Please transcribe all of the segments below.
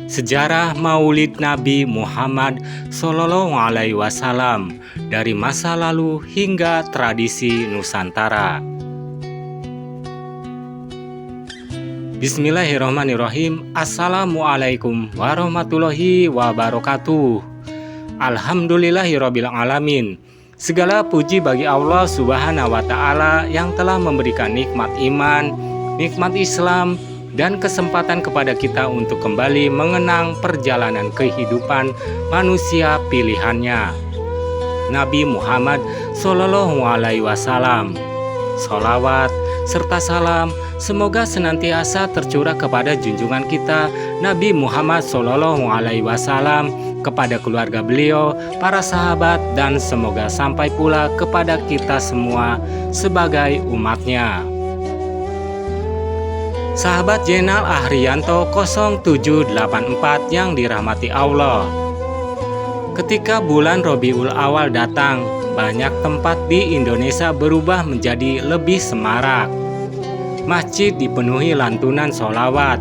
Sejarah Maulid Nabi Muhammad Sallallahu Alaihi Wasallam dari masa lalu hingga tradisi Nusantara. Bismillahirrahmanirrahim. Assalamualaikum warahmatullahi wabarakatuh. Alhamdulillahirabbil alamin. Segala puji bagi Allah Subhanahu wa taala yang telah memberikan nikmat iman, nikmat Islam, dan kesempatan kepada kita untuk kembali mengenang perjalanan kehidupan manusia pilihannya, Nabi Muhammad Sallallahu Alaihi Wasallam. Sholawat serta salam semoga senantiasa tercurah kepada junjungan kita Nabi Muhammad Sallallahu Alaihi Wasallam, kepada keluarga beliau, para sahabat, dan semoga sampai pula kepada kita semua sebagai umatnya. Sahabat Jenal Ahriyanto 0784 yang dirahmati Allah. Ketika bulan Rabiul Awal datang, banyak tempat di Indonesia berubah menjadi lebih semarak. Masjid dipenuhi lantunan sholawat,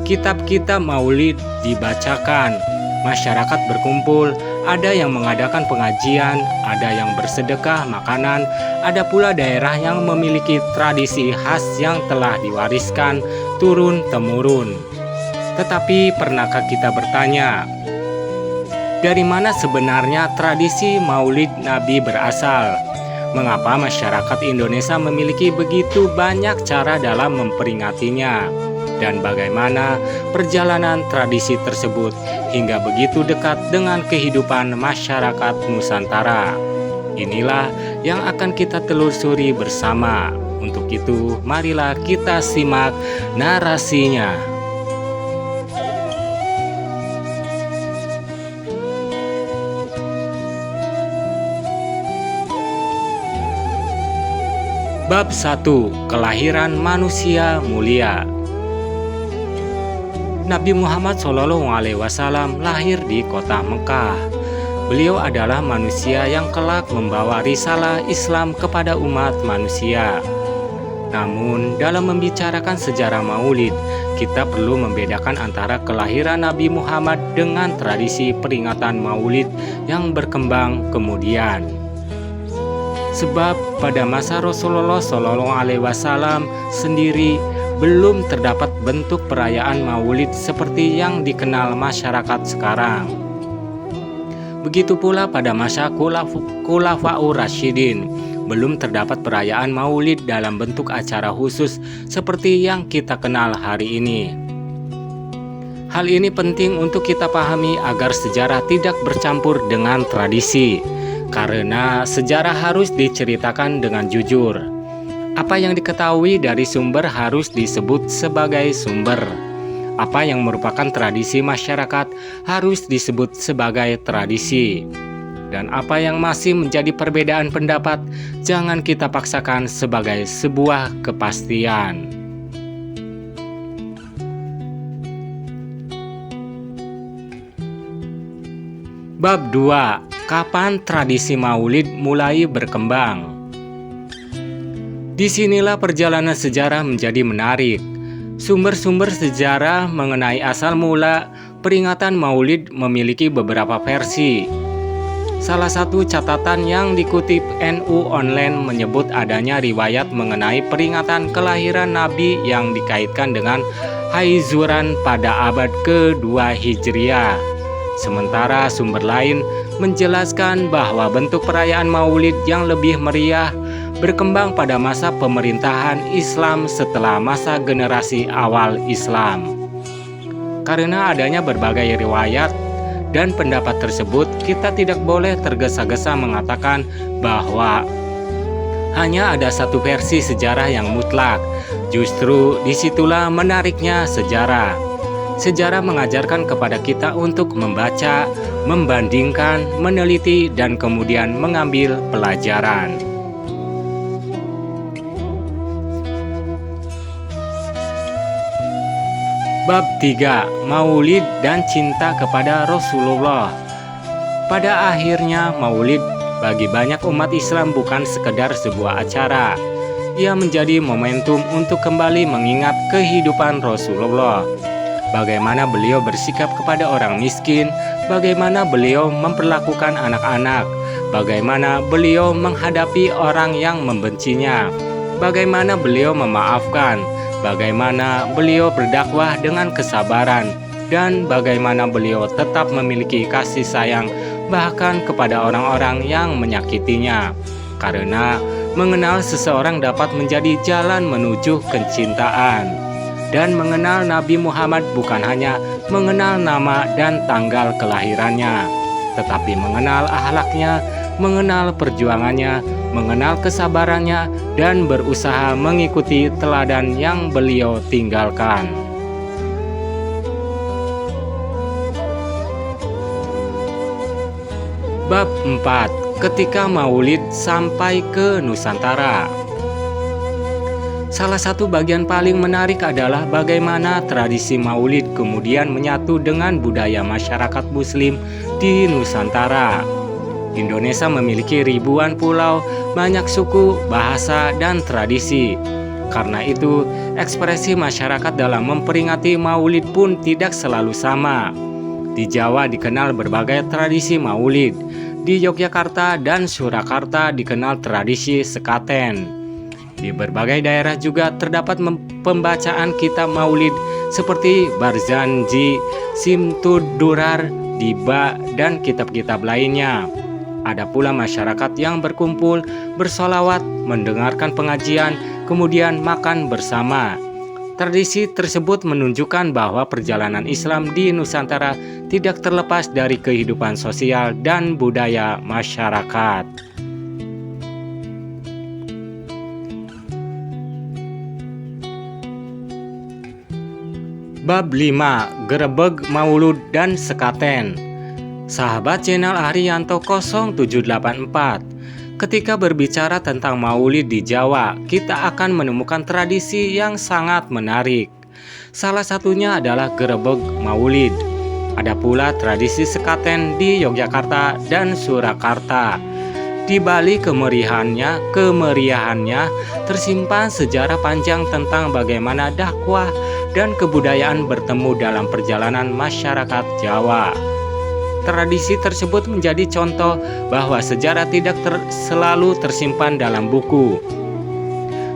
kitab-kitab maulid dibacakan, masyarakat berkumpul, ada yang mengadakan pengajian, ada yang bersedekah makanan, ada pula daerah yang memiliki tradisi khas yang telah diwariskan turun-temurun. Tetapi pernahkah kita bertanya, dari mana sebenarnya tradisi Maulid Nabi berasal? Mengapa masyarakat Indonesia memiliki begitu banyak cara dalam memperingatinya? Dan bagaimana perjalanan tradisi tersebut hingga begitu dekat dengan kehidupan masyarakat Nusantara? Inilah yang akan kita telusuri bersama. Untuk itu, marilah kita simak narasinya. Bab 1. Kelahiran manusia mulia. Nabi Muhammad Sallallahu Alaihi Wasallam lahir di kota Mekah. Beliau adalah manusia yang kelak membawa risalah Islam kepada umat manusia. Namun, dalam membicarakan sejarah Maulid, kita perlu membedakan antara kelahiran Nabi Muhammad dengan tradisi peringatan Maulid yang berkembang kemudian. Sebab pada masa Rasulullah Sallallahu Alaihi Wasallam sendiri belum terdapat bentuk perayaan Maulid seperti yang dikenal masyarakat sekarang. Begitu pula pada masa Khulafaur Rasyidin, belum terdapat perayaan Maulid dalam bentuk acara khusus seperti yang kita kenal hari ini. Hal ini penting untuk kita pahami agar sejarah tidak bercampur dengan tradisi, karena sejarah harus diceritakan dengan jujur. Apa yang diketahui dari sumber harus disebut sebagai sumber. Apa yang merupakan tradisi masyarakat harus disebut sebagai tradisi. Dan apa yang masih menjadi perbedaan pendapat, jangan kita paksakan sebagai sebuah kepastian. Bab 2. Kapan tradisi Maulid mulai berkembang? Disinilah perjalanan sejarah menjadi menarik. Sumber-sumber sejarah mengenai asal mula peringatan Maulid memiliki beberapa versi. Salah satu catatan yang dikutip NU Online menyebut adanya riwayat mengenai peringatan kelahiran Nabi yang dikaitkan dengan Haizuran pada abad ke-2 Hijriah. Sementara sumber lain menjelaskan bahwa bentuk perayaan Maulid yang lebih meriah berkembang pada masa pemerintahan Islam setelah masa generasi awal Islam. Karena adanya berbagai riwayat dan pendapat tersebut, kita tidak boleh tergesa-gesa mengatakan bahwa hanya ada satu versi sejarah yang mutlak. Justru disitulah menariknya sejarah. Sejarah mengajarkan kepada kita untuk membaca, membandingkan, meneliti, dan kemudian mengambil pelajaran. Bab 3. Maulid dan cinta kepada Rasulullah. Pada akhirnya Maulid bagi banyak umat Islam bukan sekedar sebuah acara. Ia menjadi momentum untuk kembali mengingat kehidupan Rasulullah. bagaimana beliau bersikap kepada orang miskin, bagaimana beliau memperlakukan anak-anak, bagaimana beliau menghadapi orang yang membencinya, bagaimana beliau memaafkan, bagaimana beliau berdakwah dengan kesabaran, dan bagaimana beliau tetap memiliki kasih sayang bahkan kepada orang-orang yang menyakitinya. Karena mengenal seseorang dapat menjadi jalan menuju kecintaan. Dan mengenal Nabi Muhammad bukan hanya mengenal nama dan tanggal kelahirannya, tetapi mengenal akhlaknya, mengenal perjuangannya, mengenal kesabarannya, dan berusaha mengikuti teladan yang beliau tinggalkan. Bab 4. Ketika Maulid sampai ke Nusantara. Salah satu bagian paling menarik adalah bagaimana tradisi Maulid kemudian menyatu dengan budaya masyarakat Muslim di Nusantara. Indonesia memiliki ribuan pulau, banyak suku, bahasa, dan tradisi. Karena itu, ekspresi masyarakat dalam memperingati Maulid pun tidak selalu sama. Di Jawa dikenal berbagai tradisi Maulid. Di Yogyakarta dan Surakarta dikenal tradisi sekaten. Di berbagai daerah juga terdapat pembacaan kitab Maulid seperti Barzanji, Simtud Durar, Diba, dan kitab-kitab lainnya. Ada pula masyarakat yang berkumpul, bersolawat, mendengarkan pengajian, kemudian makan bersama. Tradisi tersebut menunjukkan bahwa perjalanan Islam di Nusantara tidak terlepas dari kehidupan sosial dan budaya masyarakat. Bab 5. Gerebeg Maulud dan Sekaten. Sahabat channel Arianto 0784. Ketika berbicara tentang Maulid di Jawa, kita akan menemukan tradisi yang sangat menarik. Salah satunya adalah gerebeg Maulid. Ada pula tradisi sekaten di Yogyakarta dan Surakarta. Di balik kemeriahannya tersimpan sejarah panjang tentang bagaimana dakwah dan kebudayaan bertemu dalam perjalanan masyarakat Jawa. Tradisi tersebut menjadi contoh bahwa sejarah tidak selalu tersimpan dalam buku.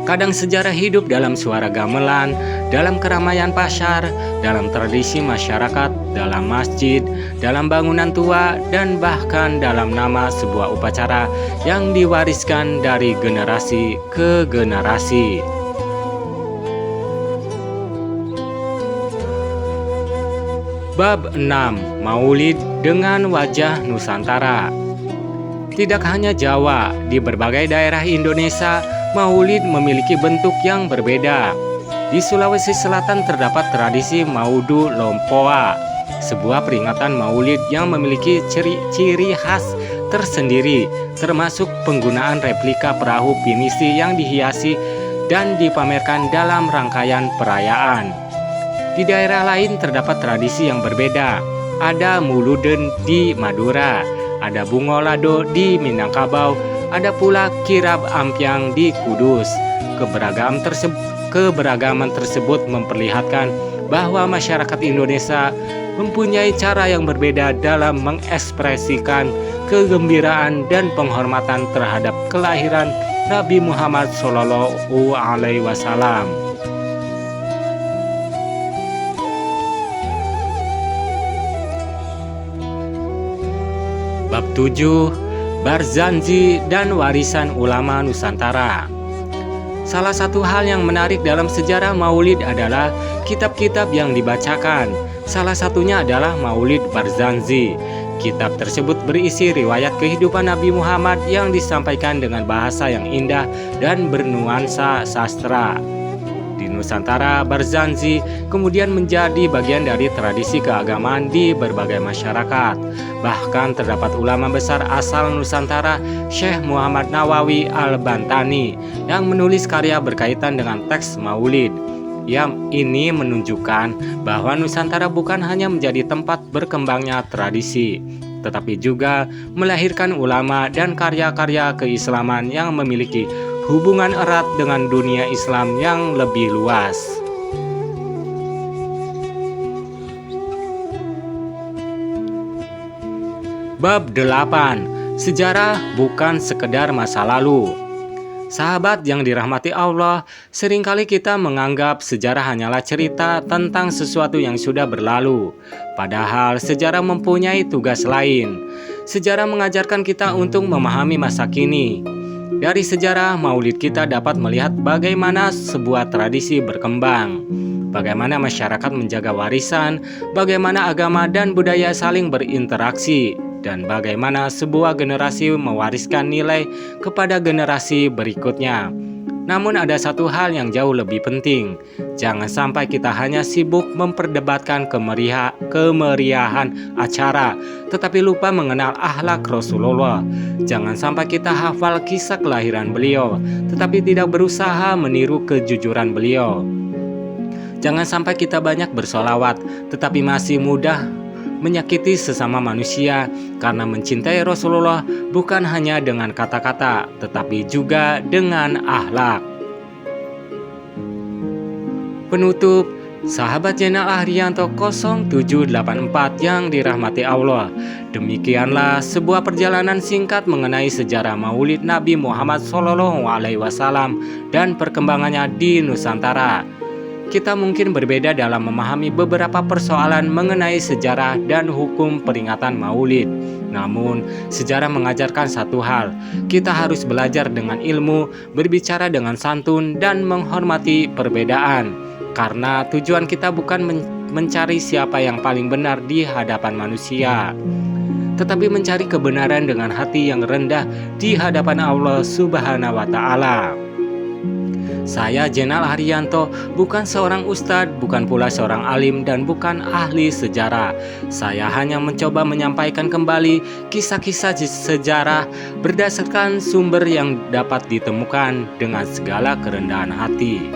Kadang sejarah hidup dalam suara gamelan, dalam keramaian pasar, dalam tradisi masyarakat, dalam masjid, dalam bangunan tua, dan bahkan dalam nama sebuah upacara yang diwariskan dari generasi ke generasi. Bab 6. Maulid dengan wajah Nusantara. Tidak hanya Jawa, di berbagai daerah Indonesia, Maulid memiliki bentuk yang berbeda. Di Sulawesi Selatan terdapat tradisi Maudu Lompoa, sebuah peringatan Maulid yang memiliki ciri khas tersendiri, termasuk penggunaan replika perahu pinisi yang dihiasi dan dipamerkan dalam rangkaian perayaan. Di daerah lain terdapat tradisi yang berbeda. Ada Muluden di Madura, ada Bungolado di Minangkabau, ada pula Kirab Ampiang di Kudus. Keberagaman tersebut memperlihatkan bahwa masyarakat Indonesia mempunyai cara yang berbeda dalam mengekspresikan kegembiraan dan penghormatan terhadap kelahiran Nabi Muhammad SAW. Bab 7. Barzanji dan warisan ulama Nusantara. Salah satu hal yang menarik dalam sejarah Maulid adalah kitab-kitab yang dibacakan. Salah satunya adalah Maulid Barzanji. Kitab tersebut berisi riwayat kehidupan Nabi Muhammad yang disampaikan dengan bahasa yang indah dan bernuansa sastra. Di Nusantara, Barzanji kemudian menjadi bagian dari tradisi keagamaan di berbagai masyarakat. Bahkan terdapat ulama besar asal Nusantara, Syekh Muhammad Nawawi Al-Bantani, yang menulis karya berkaitan dengan teks Maulid. Yang ini menunjukkan bahwa Nusantara bukan hanya menjadi tempat berkembangnya tradisi, tetapi juga melahirkan ulama dan karya-karya keislaman yang memiliki hubungan erat dengan dunia Islam yang lebih luas. Bab 8. Sejarah bukan sekedar masa lalu. Sahabat yang dirahmati Allah, seringkali kita menganggap sejarah hanyalah cerita tentang sesuatu yang sudah berlalu. Padahal sejarah mempunyai tugas lain. Sejarah mengajarkan kita untuk memahami masa kini. Dari sejarah Maulid kita dapat melihat bagaimana sebuah tradisi berkembang, bagaimana masyarakat menjaga warisan, bagaimana agama dan budaya saling berinteraksi, dan bagaimana sebuah generasi mewariskan nilai kepada generasi berikutnya. Namun ada satu hal yang jauh lebih penting. Jangan sampai kita hanya sibuk memperdebatkan kemeriahan acara, tetapi lupa mengenal akhlak Rasulullah. Jangan sampai kita hafal kisah kelahiran beliau, tetapi tidak berusaha meniru kejujuran beliau. Jangan sampai kita banyak bersolawat, tetapi masih mudah menyakiti sesama manusia, karena mencintai Rasulullah bukan hanya dengan kata-kata, tetapi juga dengan akhlak. Penutup, sahabat Zainal Ahriyanto 0784 yang dirahmati Allah, demikianlah sebuah perjalanan singkat mengenai sejarah Maulid Nabi Muhammad SAW dan perkembangannya di Nusantara. Kita mungkin berbeda dalam memahami beberapa persoalan mengenai sejarah dan hukum peringatan Maulid. Namun, sejarah mengajarkan satu hal, kita harus belajar dengan ilmu, berbicara dengan santun, dan menghormati perbedaan. Karena tujuan kita bukan mencari siapa yang paling benar di hadapan manusia, tetapi mencari kebenaran dengan hati yang rendah di hadapan Allah Subhanahu wa Ta'ala. Saya Zainal Ahriyanto, bukan seorang ustadz, bukan pula seorang alim, dan bukan ahli sejarah. Saya hanya mencoba menyampaikan kembali kisah-kisah sejarah berdasarkan sumber yang dapat ditemukan dengan segala kerendahan hati.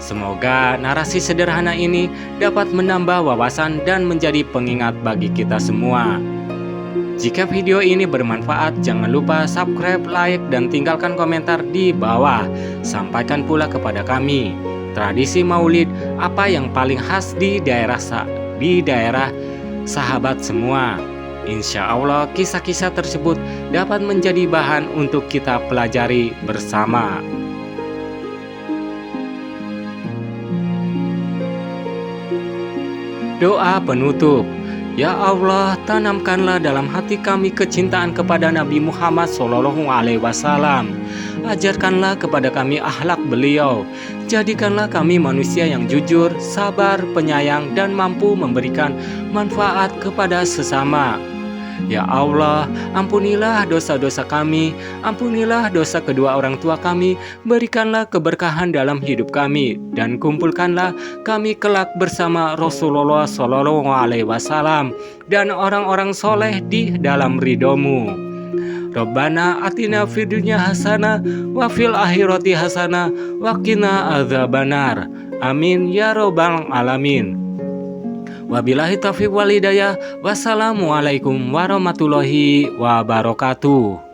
Semoga narasi sederhana ini dapat menambah wawasan dan menjadi pengingat bagi kita semua. Jika video ini bermanfaat, jangan lupa subscribe, like, dan tinggalkan komentar di bawah. Sampaikan pula kepada kami, tradisi Maulid apa yang paling khas di daerah sahabat semua. Insya Allah kisah-kisah tersebut dapat menjadi bahan untuk kita pelajari bersama. Doa penutup. Ya Allah, tanamkanlah dalam hati kami kecintaan kepada Nabi Muhammad SAW. Ajarkanlah kepada kami akhlak beliau. Jadikanlah kami manusia yang jujur, sabar, penyayang, dan mampu memberikan manfaat kepada sesama. Ya Allah, ampunilah dosa-dosa kami, ampunilah dosa kedua orang tua kami, berikanlah keberkahan dalam hidup kami, dan kumpulkanlah kami kelak bersama Rasulullah SAW dan orang-orang soleh di dalam ridho-Mu. Rabbana atina fid dunya hasanah wa fil akhirati hasanah wa qina adzabannar. Amin ya rabbal alamin. Wabillahi taufiq wal hidayah. Wassalamualaikum warahmatullahi wabarakatuh.